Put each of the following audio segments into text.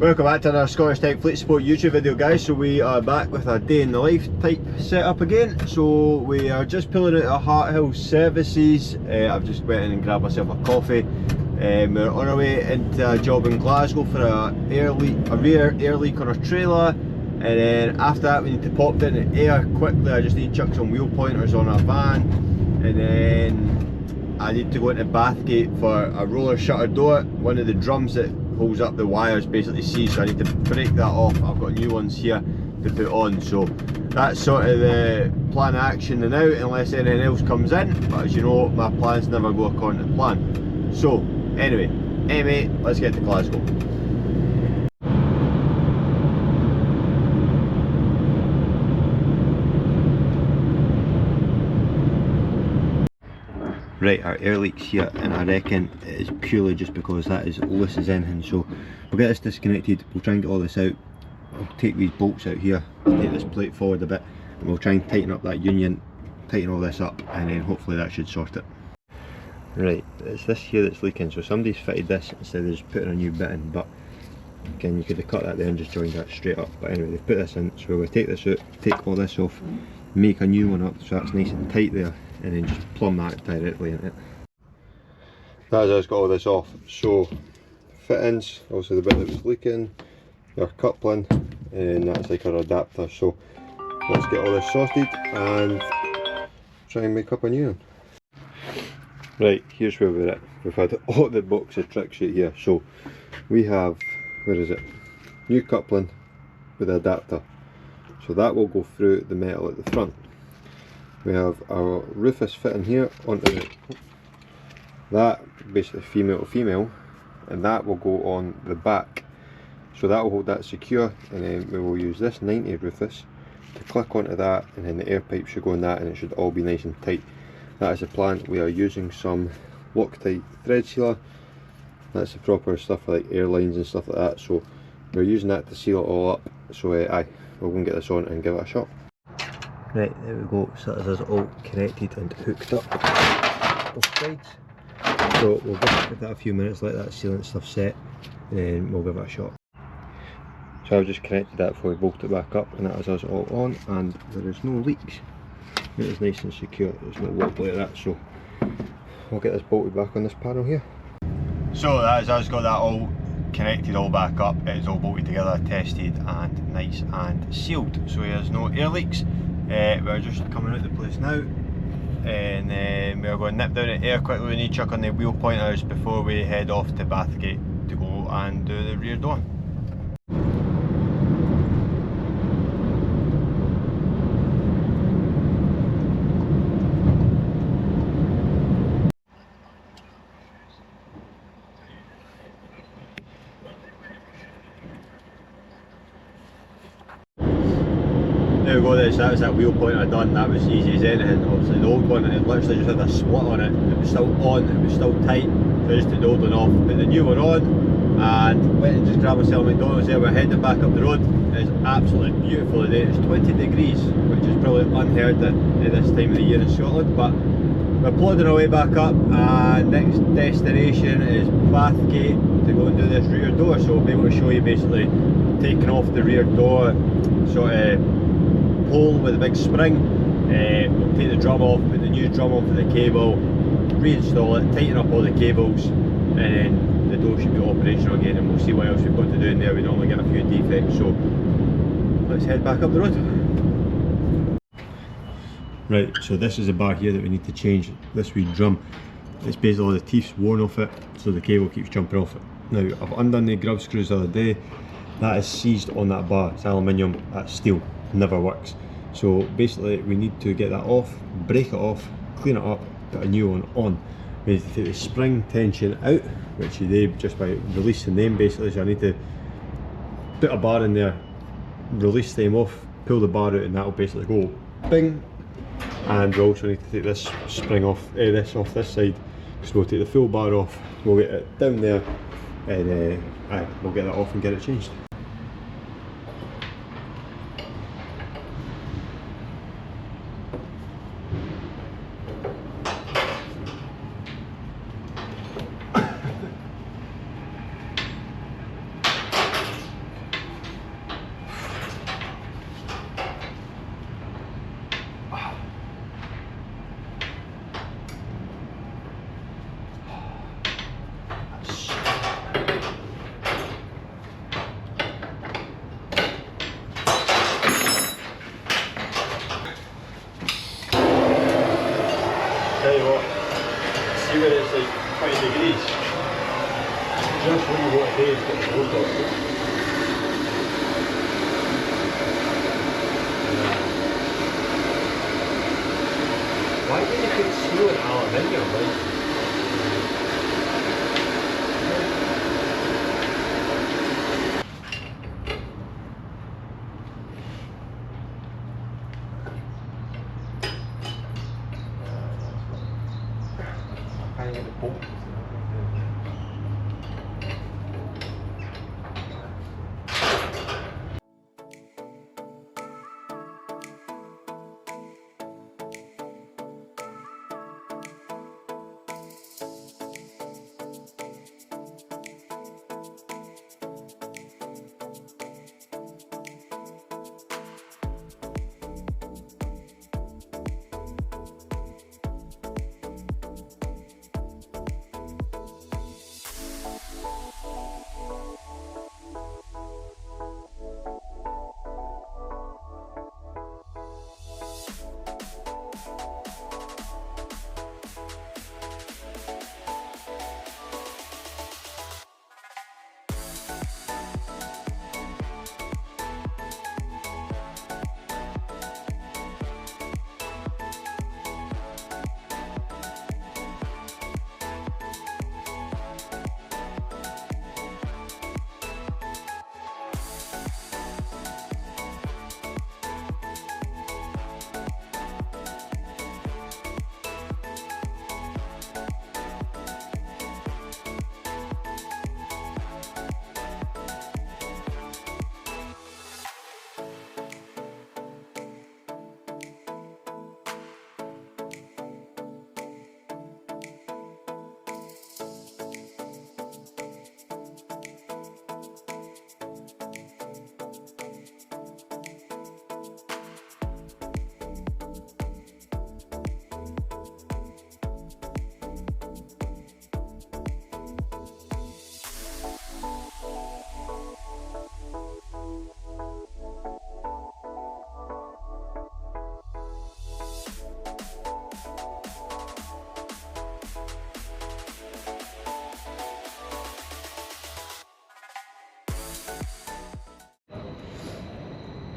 Welcome back to another Scottish Tech Fleet Sport YouTube video, guys. So we are back with a day in the life type setup again. So we are just pulling out of Harthill Services. I've just went in and grabbed myself a coffee. We're on our way into a job in Glasgow for a rear air leak on our trailer, and then after that we need to pop it in the air quickly. I just need to chuck some wheel pointers on our van, and then I need to go into Bathgate for a roller shutter door. One of the drums that holds up the wires basically seized, so I need to break that off. I've got new ones here to put on, so that's sort of the plan of action now, unless anything else comes in. But as you know, my plans never go according to plan. So anyway, let's get to Glasgow. Right, our air leak's here, and I reckon it is purely just because that is loose as anything. So we'll get this disconnected, we'll try and get all this out. I'll take these bolts out here, take this plate forward a bit, and we'll try and tighten up that union, tighten all this up, and then hopefully that should sort it. Right, it's this here that's leaking, so somebody's fitted this instead of just putting a new bit in, but again, you could have cut that there and just joined that straight up. But anyway, they've put this in, so we'll take this out, take all this off, make a new one up so that's nice and tight there, and then just plumb that directly in it. That's us got all this off. So fittings, also the bit that was leaking, your coupling, and that's like our adapter. So let's get all this sorted and try and make up a new one. Right, here's where we're at. We've had all the box of tricks right here. So we have, where is it? New coupling with the adapter. So that will go through the metal at the front. We have our Rufus fitting here onto it. That basically female to female, and that will go on the back. So that will hold that secure, and then we will use this 90 Rufus to click onto that, and then the air pipe should go in that, and it should all be nice and tight. That is the plan. We are using some Loctite thread sealer. That's the proper stuff for like airlines and stuff like that. So we're using that to seal it all up. So aye, we're going to get this on and give it a shot. Right, there we go. So this is all connected and hooked up both sides. So we'll give that a few minutes, let that sealant stuff set, and then we'll give it a shot. So I've just connected that before we bolt it back up, and that is us all on, and there is no leaks. It is nice and secure, there's no wobble like that, so we'll get this bolted back on this panel here. So that is us got that all connected all back up. It is all bolted together, tested and nice and sealed, so there's no air leaks. We're just coming out the place now, and we're going to nip down the air quickly. We need to chuck on the wheel pointers before we head off to Bathgate to go and do the rear door. There we go, that was that wheel pointer done. That was easy as anything. Obviously the old one, it literally just had a split on it. It was still on, it was still tight, so I just took the old one off, put the new one on, and went and just grabbed myself a McDonald's there. We're heading back up the road. It's absolutely beautiful today. It's 20 degrees, which is probably unheard of at this time of the year in Scotland, but we're plodding our way back up, and next destination is Bathgate to go and do this rear door. So we'll be able to show you basically taking off the rear door, sort of hole with a big spring. We'll take the drum off, put the new drum on for the cable, reinstall it, tighten up all the cables, and then the door should be operational again, and we'll see what else we've got to do in there. We normally get a few defects, so let's head back up the road. Right, so this is a bar here that we need to change, this wee drum. It's basically all the teeth's worn off it, so the cable keeps jumping off it. Now, I've undone the grub screws the other day. That is seized on that bar. It's aluminium, that's steel, never works. So basically we need to get that off, break it off, clean it up, put a new one on. We need to take the spring tension out, which you do just by releasing them basically. So I need to put a bar in there, release them off, pull the bar out, and that will basically go bing. And we also need to take this spring off, this off this side. So we'll take the full bar off, we'll get it down there, and we'll get that off and get it changed. 5 degrees. Just when you want to do is get the motor off. Why did you put steel and aluminium, right? I can't get the bolt.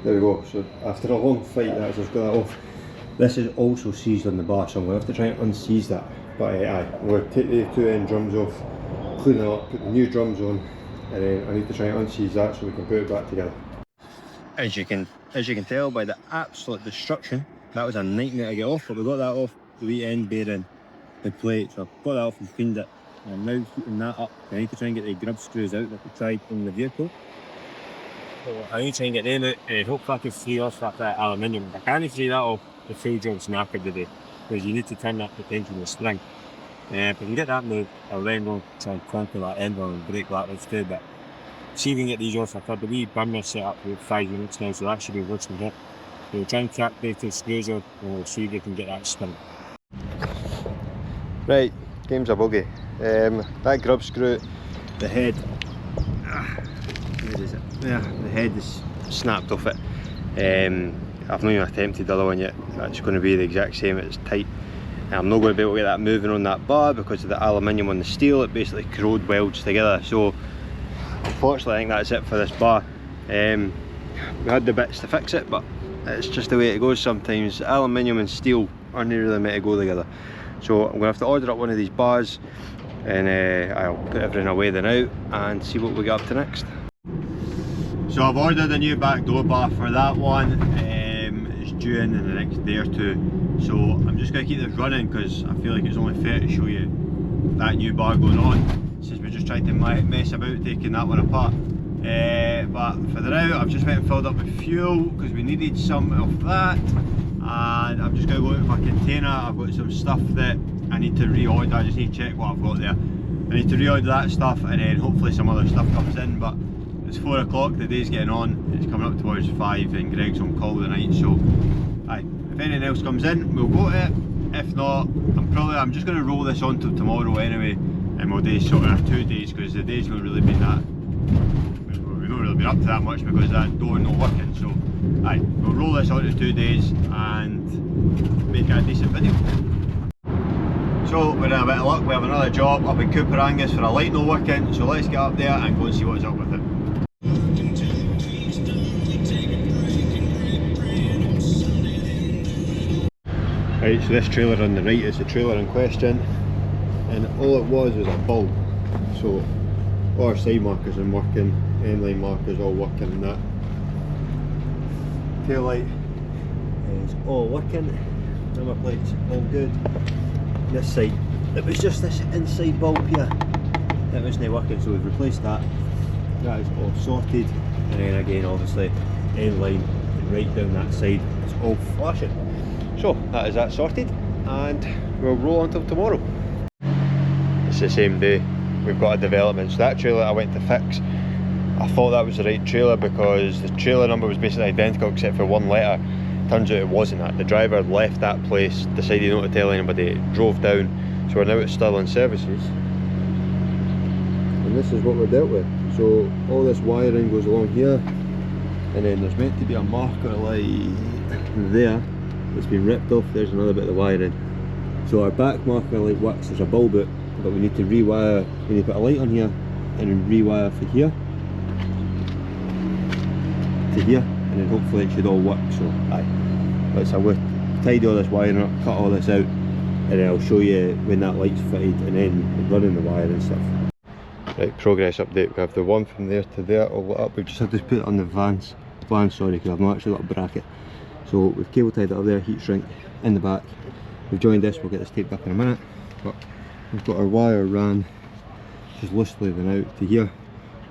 There we go, so after a long fight that's just got that off. This is also seized on the bar, so I'm going to have to try and unseize that. But aye, I'm going to take the two end drums off, clean it up, put the new drums on, and then I need to try and unseize that so we can put it back together. As you can tell by the absolute destruction, that was a nightmare to get off, but we got that off, the wee end bearing, the plate, so I've got that off and cleaned it. And I'm now heating that up. I need to try and get the grub screws out that we tried in the vehicle. So I need to try and get them out and hopefully I can free off that aluminium. If I can't free that off, the full job's knackered today, because you need to turn that potential in the spring. If I can get that moved, I'll then go try and conquer that end one and break that instead. But see if we can get these off. I've had the wee burner set up for 5 minutes now, so that should be working good. So we'll try and crack both the screws off and we'll see if we can get that spin. Right, game's a buggy. That grub screw, the head, where is it? Yeah, the head is snapped off it. I've not even attempted the other one yet. That's going to be the exact same, it's tight. I'm not going to be able to get that moving on that bar because of the aluminium on the steel. It basically corrode welds together. So unfortunately I think that's it for this bar. We had the bits to fix it, but it's just the way it goes sometimes. Aluminium and steel aren't really meant to go together. So I'm going to have to order up one of these bars and I'll put everything away then out and see what we get up to next. So I've ordered a new back door bar for that one. It's due in the next day or two. So I'm just going to keep this running because I feel like it's only fair to show you that new bar going on, since we're just trying to mess about taking that one apart. But for the now, I've just went and filled up with fuel because we needed some of that, and I'm just going to go out my container. I've got some stuff that I need to reorder. I just need to check what I've got there. I need to reorder that stuff and then hopefully some other stuff comes in. But it's 4 o'clock, the day's getting on, it's coming up towards 5 and Greg's on call tonight, so if anything else comes in, we'll go to it. If not, I'm just going to roll this on till tomorrow anyway, and we'll do sort of 2 days, because the day's not really been that, we've not really been up to that much because that door not working. So we'll roll this on to 2 days and make a decent video. So with a bit of luck we have another job up in Coupar, Angus, for a light no working, so let's get up there and go and see what's up with it. Right, so this trailer on the right is the trailer in question, and all it was a bulb. So all our side markers are working, end line markers all working, and that tail light is all working, number plates all good. This side, it was just this inside bulb here that wasn't working, so we've replaced that. That is all sorted, and then again obviously end line and right down that side is all flashing. So that is that sorted, and we'll roll until tomorrow. It's the same day. We've got a development. So that trailer I went to fix, I thought that was the right trailer because the trailer number was basically identical except for one letter. Turns out it wasn't that. The driver left that place, decided not to tell anybody, drove down. So we're now at Stirling Services, and this is what we're dealt with. So all this wiring goes along here, and then there's meant to be a marker light there. It's been ripped off. There's another bit of the wiring. So our back marker light works. There's a bulb out, but we need to rewire. We need to put a light on here and then rewire for here to here, and then hopefully it should all work. So let's have a tidy all this wiring up, cut all this out, and then I'll show you when that light's fitted and then running the wire and stuff. Right, progress update. We have the one from there to there all lit up. We've just had to put it on the van, sorry, because I've not actually got a bracket. So we've cable tied it up there, heat shrink in the back. We've joined this, we'll get this taped up in a minute. But we've got our wire ran just loosely then out to here,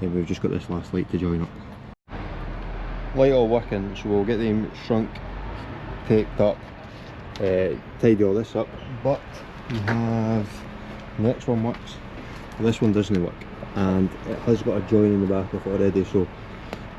and we've just got this last light to join up. Light all working, so we'll get them shrunk, taped up, tidy all this up. But we have, the next one works, this one doesn't work, and it has got a join in the back of it already, so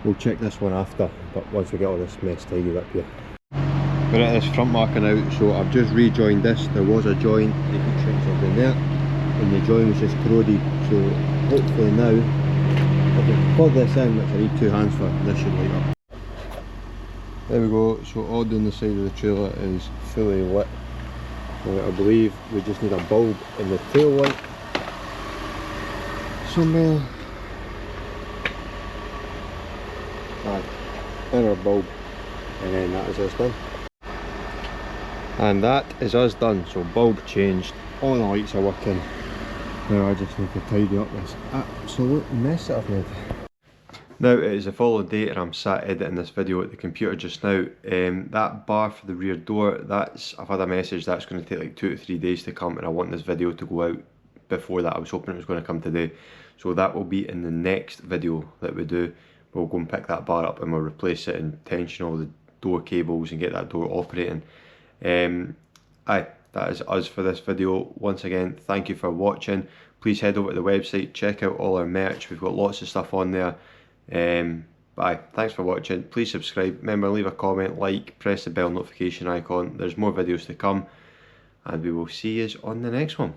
we'll check this one after, but once we get all this mess tidied up here. We're at this front marker now, so I've just rejoined this. There was a join, the heat shrinks have been there, and the join was just corroded, so hopefully now, if I plug this in, which I need two hands for, this should light up. There we go, so all down the side of the trailer is fully lit. Now, I believe we just need a bulb in the tail light somewhere. Inner bulb, and then that is us done. And that is us done. So bulb changed, all the lights are working. Now I just need to tidy up this absolute mess that I've made. Now it is the following day and I'm sat editing this video at the computer just now. That bar for the rear door, I've had a message that's going to take like 2 to 3 days to come, and I want this video to go out before that. I was hoping it was going to come today, so that will be in the next video that we do. We'll go and pick that bar up and we'll replace it and tension all the door cables and get that door operating. That is us for this video. Once again, thank you for watching. Please head over to the website, check out all our merch. We've got lots of stuff on there. Thanks for watching. Please subscribe. Remember, leave a comment, like, press the bell notification icon. There's more videos to come, and we will see you on the next one.